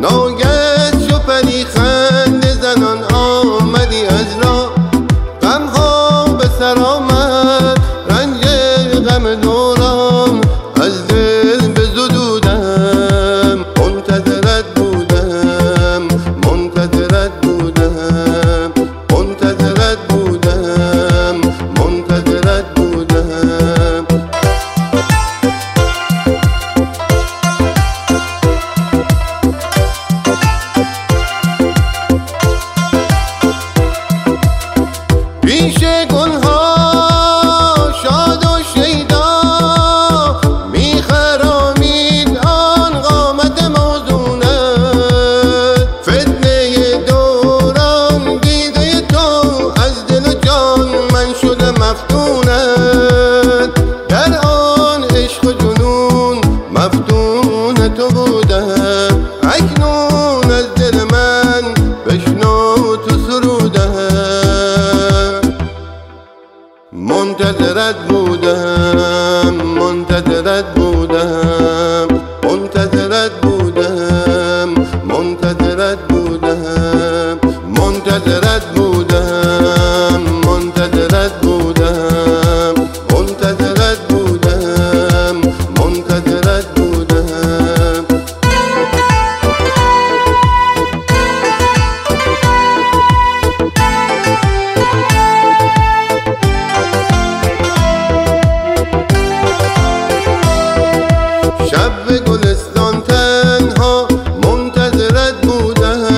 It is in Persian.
ناگه شپری خنده زنان آمدی از راه، غمها به سر آمد رنج غم دوران، از دل بزدودم منتظرت بودم، منتظرت بودم، منتظرت بودم، منتظرت بودم. پیش گلها شاد و شیدا میخرامید آن قامت موزونت، فتنه دوران دیده تو از دل و جان من شده مفتونت، در آن عشق و جنون مفتون تو بودم، اکنون از دل من بشنو تو سرودم. منتظرت بودم، منتظرت بودم، منتظرت بودم، منتظرت بودم، منتظرت بودم، منتظرت بودم، منتظرت بودم، منتظرت بودم. شب گلستان تنها منتظرت بودم،